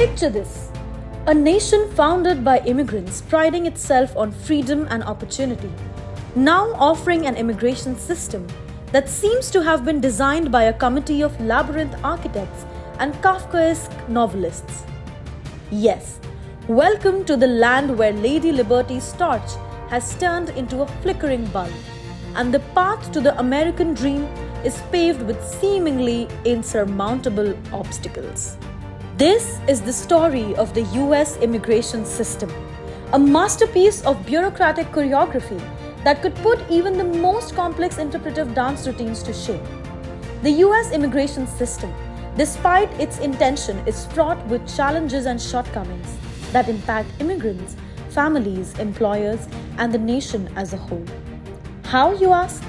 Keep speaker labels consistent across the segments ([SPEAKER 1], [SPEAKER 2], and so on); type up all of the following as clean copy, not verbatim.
[SPEAKER 1] Picture this: a nation founded by immigrants priding itself on freedom and opportunity, now offering an immigration system that seems to have been designed by a committee of labyrinth architects and Kafkaesque novelists. Yes, welcome to the land where Lady Liberty's torch has turned into a flickering bulb, and the path to the American dream is paved with seemingly insurmountable obstacles. This is the story of the US immigration system, a masterpiece of bureaucratic choreography that could put even the most complex interpretive dance routines to shame. The US immigration system, despite its intention, is fraught with challenges and shortcomings that impact immigrants, families, employers, and the nation as a whole. How, you ask?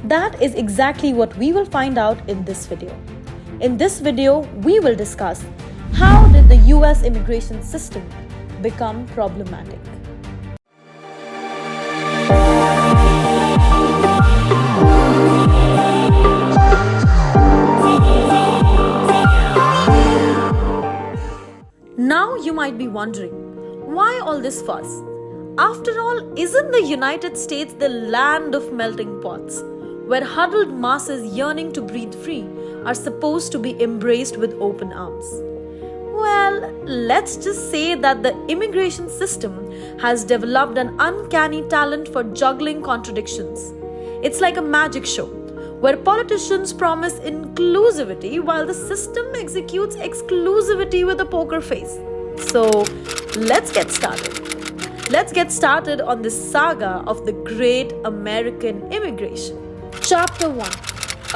[SPEAKER 1] That is exactly what we will find out in this video. In this video, we will discuss how did the US immigration system become problematic. Now you might be wondering, why all this fuss? After all, isn't the United States the land of melting pots, where huddled masses yearning to breathe free are supposed to be embraced with open arms? Well, let's just say that the immigration system has developed an uncanny talent for juggling contradictions. It's like a magic show, where politicians promise inclusivity while the system executes exclusivity with a poker face. So, let's get started. Let's get started on this saga of the great American immigration. Chapter 1: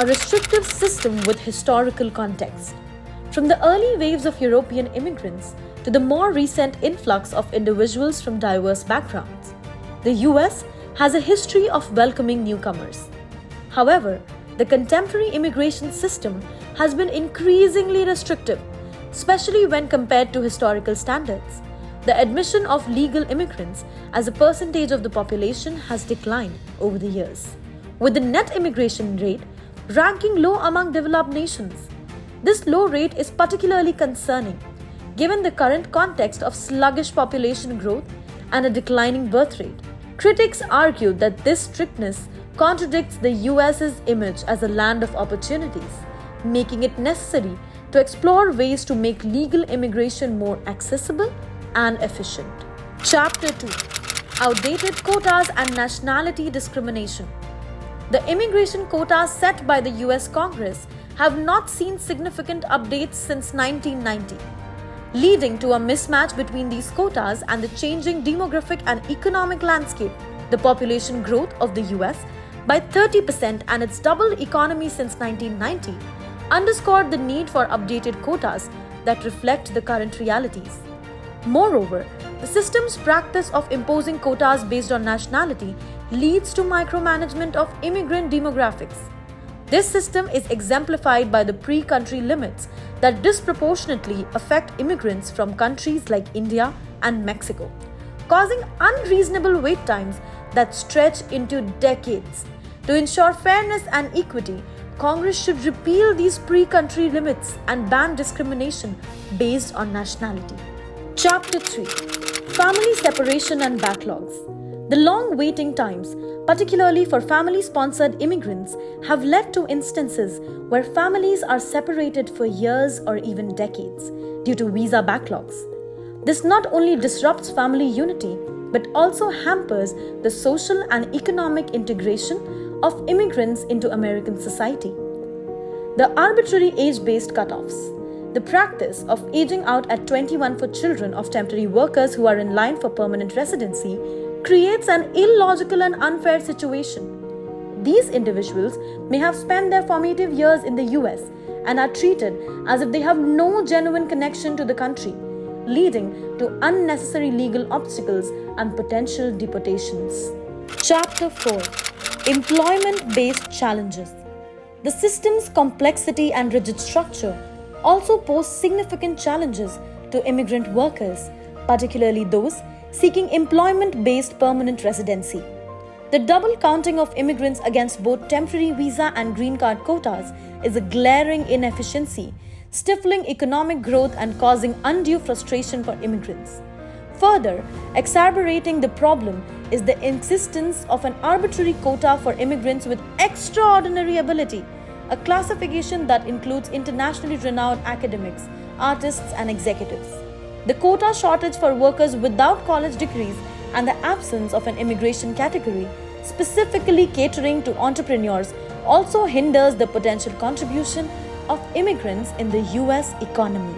[SPEAKER 1] A restrictive system with historical context. From the early waves of European immigrants to the more recent influx of individuals from diverse backgrounds, the US has a history of welcoming newcomers. However, the contemporary immigration system has been increasingly restrictive, especially when compared to historical standards. The admission of legal immigrants as a percentage of the population has declined over the years, with the net immigration rate ranking low among developed nations. This low rate is particularly concerning, given the current context of sluggish population growth and a declining birth rate. Critics argue that this strictness contradicts the US's image as a land of opportunities, making it necessary to explore ways to make legal immigration more accessible and efficient. Chapter 2: Outdated Quotas and Nationality Discrimination. The immigration quotas set by the US Congress have not seen significant updates since 1990, leading to a mismatch between these quotas and the changing demographic and economic landscape. The population growth of the US by 30% and its doubled economy since 1990 underscored the need for updated quotas that reflect the current realities. Moreover, the system's practice of imposing quotas based on nationality leads to micromanagement of immigrant demographics. This system is exemplified by the pre-country limits that disproportionately affect immigrants from countries like India and Mexico, causing unreasonable wait times that stretch into decades. To ensure fairness and equity, Congress should repeal these pre-country limits and ban discrimination based on nationality. Chapter 3: Family Separation and Backlogs. The long waiting times, particularly for family-sponsored immigrants, have led to instances where families are separated for years or even decades due to visa backlogs. This not only disrupts family unity, but also hampers the social and economic integration of immigrants into American society. The arbitrary age-based cutoffs. The practice of aging out at 21 for children of temporary workers who are in line for permanent residency creates an illogical and unfair situation. These individuals may have spent their formative years in the US and are treated as if they have no genuine connection to the country, leading to unnecessary legal obstacles and potential deportations. Chapter 4: Employment-based challenges. The system's complexity and rigid structure also pose significant challenges to immigrant workers, particularly those seeking employment-based permanent residency. The double counting of immigrants against both temporary visa and green card quotas is a glaring inefficiency, stifling economic growth and causing undue frustration for immigrants. Further, exacerbating the problem is the existence of an arbitrary quota for immigrants with extraordinary ability, a classification that includes internationally renowned academics, artists, and executives. The quota shortage for workers without college degrees and the absence of an immigration category specifically catering to entrepreneurs also hinders the potential contribution of immigrants in the US economy.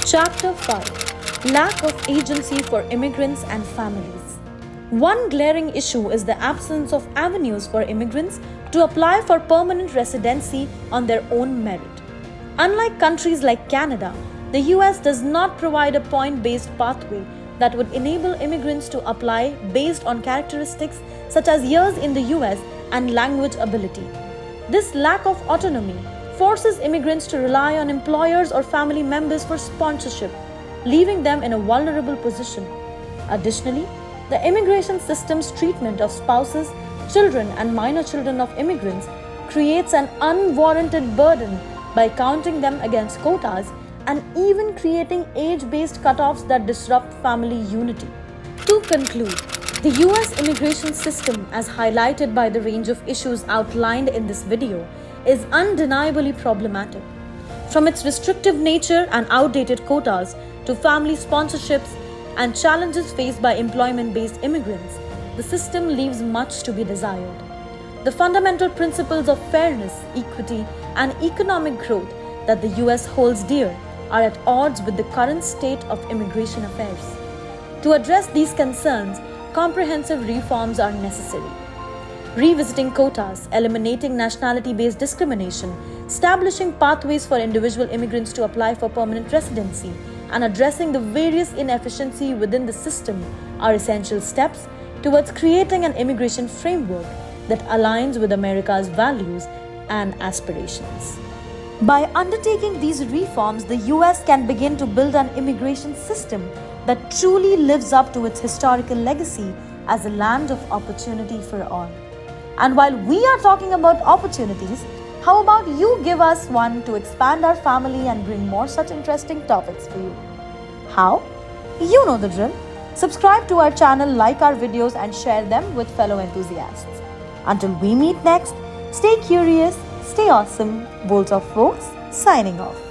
[SPEAKER 1] Chapter 5: Lack of agency for immigrants and families. One glaring issue is the absence of avenues for immigrants to apply for permanent residency on their own merit. Unlike countries like Canada, the US does not provide a point-based pathway that would enable immigrants to apply based on characteristics such as years in the US and language ability. This lack of autonomy forces immigrants to rely on employers or family members for sponsorship, leaving them in a vulnerable position. Additionally, the immigration system's treatment of spouses, children, and minor children of immigrants creates an unwarranted burden by counting them against quotas and even creating age-based cutoffs that disrupt family unity. To conclude, the US immigration system, as highlighted by the range of issues outlined in this video, is undeniably problematic. From its restrictive nature and outdated quotas to family sponsorships and challenges faced by employment-based immigrants, the system leaves much to be desired. The fundamental principles of fairness, equity, and economic growth that the US holds dear are at odds with the current state of immigration affairs. To address these concerns, comprehensive reforms are necessary. Revisiting quotas, eliminating nationality-based discrimination, establishing pathways for individual immigrants to apply for permanent residency, and addressing the various inefficiencies within the system are essential steps towards creating an immigration framework that aligns with America's values and aspirations. By undertaking these reforms, the US can begin to build an immigration system that truly lives up to its historical legacy as a land of opportunity for all. And while we are talking about opportunities, how about you give us one to expand our family and bring more such interesting topics for you? How? You know the drill. Subscribe to our channel, like our videos, and share them with fellow enthusiasts. Until we meet next, stay curious, stay awesome. Bolts of Folks signing off.